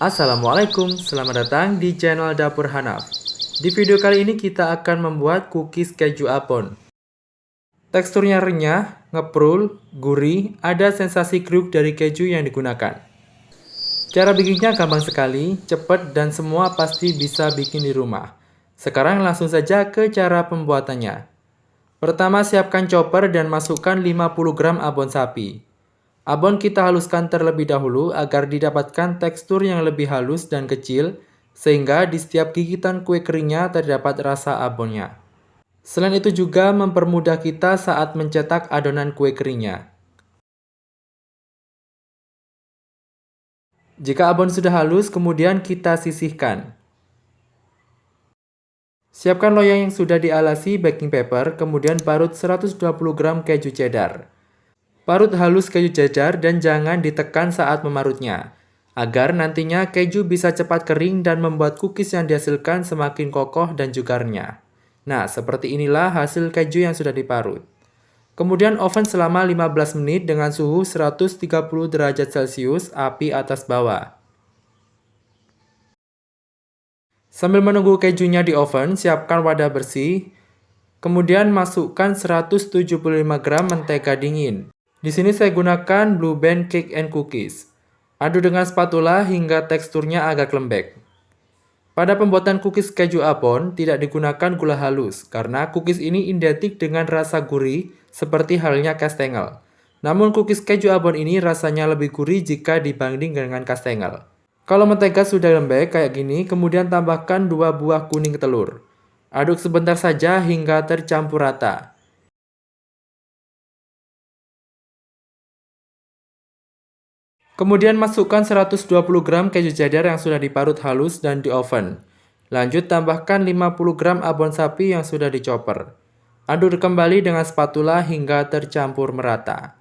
Assalamualaikum, selamat datang di channel Dapur Hanaf. Di video kali ini kita akan membuat cookies keju apon. Teksturnya renyah, ngeprul, gurih, ada sensasi kriuk dari keju yang digunakan. Cara bikinnya gampang sekali, cepat dan semua pasti bisa bikin di rumah. Sekarang langsung saja ke cara pembuatannya. Pertama siapkan chopper dan masukkan 50 gram abon sapi. Abon kita haluskan terlebih dahulu agar didapatkan tekstur yang lebih halus dan kecil, sehingga di setiap gigitan kue keringnya terdapat rasa abonnya. Selain itu juga mempermudah kita saat mencetak adonan kue keringnya. Jika abon sudah halus, kemudian kita sisihkan. Siapkan loyang yang sudah dialasi baking paper, kemudian parut 120 gram keju cheddar. Parut halus keju cheddar dan jangan ditekan saat memarutnya, agar nantinya keju bisa cepat kering dan membuat cookies yang dihasilkan semakin kokoh dan juga renyah. Nah, seperti inilah hasil keju yang sudah diparut. Kemudian oven selama 15 menit dengan suhu 130 derajat Celcius, api atas bawah. Sambil menunggu kejunya di oven, siapkan wadah bersih. Kemudian masukkan 175 gram mentega dingin. Di sini saya gunakan Blue Band Cake and Cookies. Aduk dengan spatula hingga teksturnya agak lembek. Pada pembuatan cookies keju apon, tidak digunakan gula halus, karena cookies ini identik dengan rasa gurih, seperti halnya kastengel. Namun cookies keju apon ini rasanya lebih gurih jika dibanding dengan kastengel. Kalau mentega sudah lembek kayak gini, kemudian tambahkan 2 buah kuning telur. Aduk sebentar saja hingga tercampur rata. Kemudian masukkan 120 gram keju cheddar yang sudah diparut halus dan di oven. Lanjut tambahkan 50 gram abon sapi yang sudah dicoper. Aduk kembali dengan spatula hingga tercampur merata.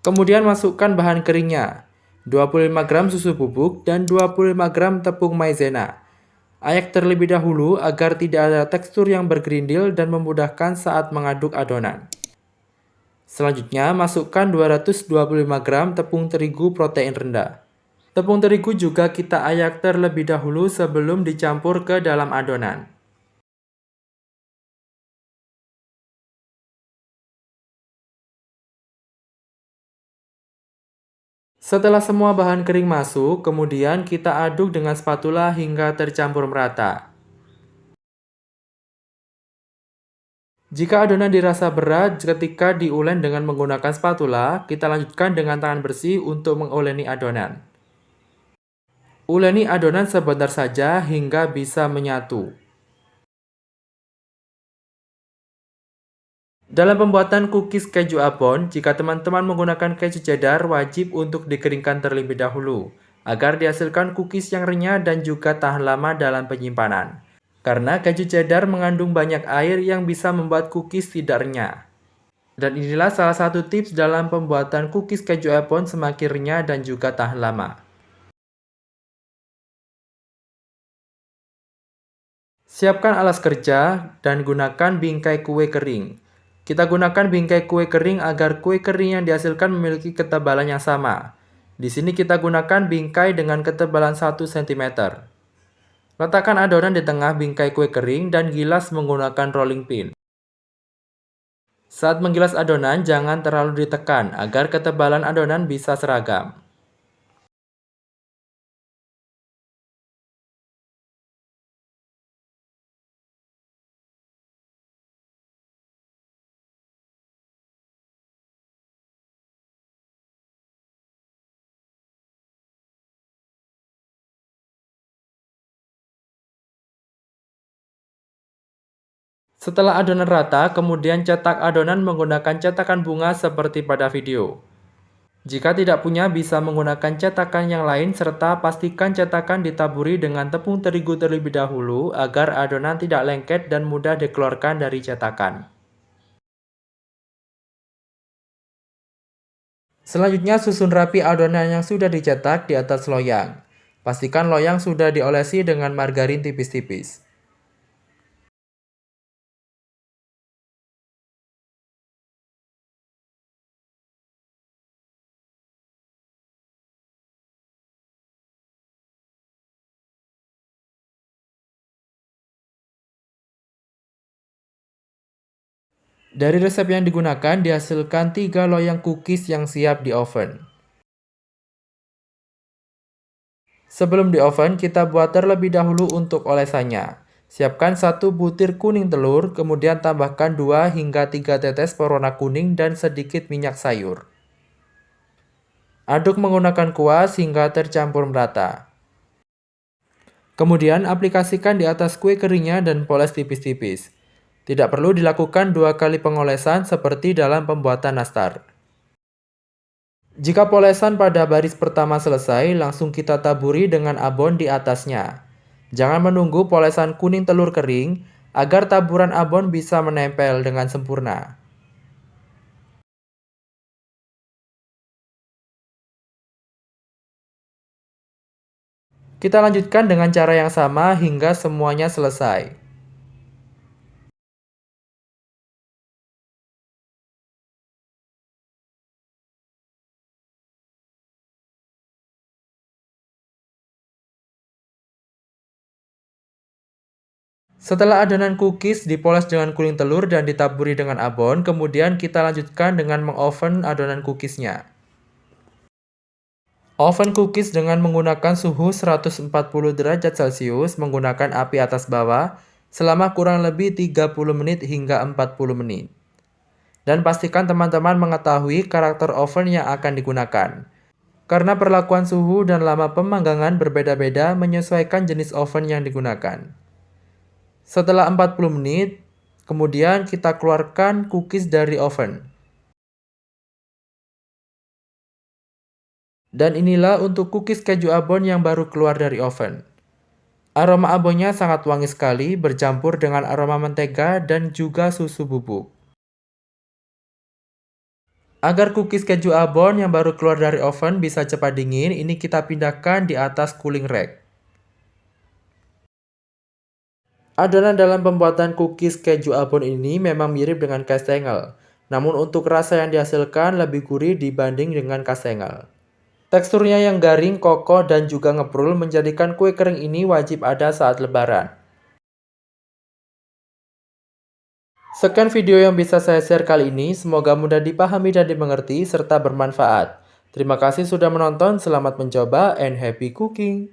Kemudian masukkan bahan keringnya, 25 gram susu bubuk dan 25 gram tepung maizena. Ayak terlebih dahulu agar tidak ada tekstur yang bergerindil dan memudahkan saat mengaduk adonan. Selanjutnya, masukkan 225 gram tepung terigu protein rendah. Tepung terigu juga kita ayak terlebih dahulu sebelum dicampur ke dalam adonan. Setelah semua bahan kering masuk, kemudian kita aduk dengan spatula hingga tercampur merata. Jika adonan dirasa berat ketika diuleni dengan menggunakan spatula, kita lanjutkan dengan tangan bersih untuk menguleni adonan. Uleni adonan sebentar saja hingga bisa menyatu. Dalam pembuatan cookies keju apon, jika teman-teman menggunakan keju cheddar, wajib untuk dikeringkan terlebih dahulu, agar dihasilkan cookies yang renyah dan juga tahan lama dalam penyimpanan. Karena keju cheddar mengandung banyak air yang bisa membuat cookies tidak renyah. Dan inilah salah satu tips dalam pembuatan cookies keju apon semakin renyah dan juga tahan lama. Siapkan alas kerja dan gunakan bingkai kue kering. Kita gunakan bingkai kue kering agar kue kering yang dihasilkan memiliki ketebalan yang sama. Di sini kita gunakan bingkai dengan ketebalan 1 cm. Letakkan adonan di tengah bingkai kue kering dan gilas menggunakan rolling pin. Saat menggilas adonan, jangan terlalu ditekan agar ketebalan adonan bisa seragam. Setelah adonan rata, kemudian cetak adonan menggunakan cetakan bunga seperti pada video. Jika tidak punya, bisa menggunakan cetakan yang lain serta pastikan cetakan ditaburi dengan tepung terigu terlebih dahulu agar adonan tidak lengket dan mudah dikeluarkan dari cetakan. Selanjutnya susun rapi adonan yang sudah dicetak di atas loyang. Pastikan loyang sudah diolesi dengan margarin tipis-tipis. Dari resep yang digunakan dihasilkan 3 loyang cookies yang siap di oven. Sebelum di oven, kita buat terlebih dahulu untuk olesannya. Siapkan 1 butir kuning telur, kemudian tambahkan 2 hingga 3 tetes pewarna kuning dan sedikit minyak sayur. Aduk menggunakan kuas hingga tercampur merata. Kemudian aplikasikan di atas kue keringnya dan poles tipis-tipis. Tidak perlu dilakukan 2 kali pengolesan seperti dalam pembuatan nastar. Jika polesan pada baris pertama selesai, langsung kita taburi dengan abon di atasnya. Jangan menunggu polesan kuning telur kering, agar taburan abon bisa menempel dengan sempurna. Kita lanjutkan dengan cara yang sama hingga semuanya selesai. Setelah adonan cookies dipoles dengan kuning telur dan ditaburi dengan abon, kemudian kita lanjutkan dengan mengoven adonan cookiesnya. Oven cookies dengan menggunakan suhu 140 derajat Celcius menggunakan api atas bawah selama kurang lebih 30 menit hingga 40 menit. Dan pastikan teman-teman mengetahui karakter oven yang akan digunakan. Karena perlakuan suhu dan lama pemanggangan berbeda-beda menyesuaikan jenis oven yang digunakan. Setelah 40 menit, kemudian kita keluarkan cookies dari oven. Dan inilah untuk cookies keju abon yang baru keluar dari oven. Aroma abonnya sangat wangi sekali, bercampur dengan aroma mentega dan juga susu bubuk. Agar cookies keju abon yang baru keluar dari oven bisa cepat dingin, ini kita pindahkan di atas cooling rack. Adonan dalam pembuatan cookies keju abon ini memang mirip dengan kastengel, namun untuk rasa yang dihasilkan lebih gurih dibanding dengan kastengel. Teksturnya yang garing, kokoh, dan juga ngeprul menjadikan kue kering ini wajib ada saat lebaran. Sekian video yang bisa saya share kali ini, semoga mudah dipahami dan dimengerti serta bermanfaat. Terima kasih sudah menonton, selamat mencoba, and happy cooking!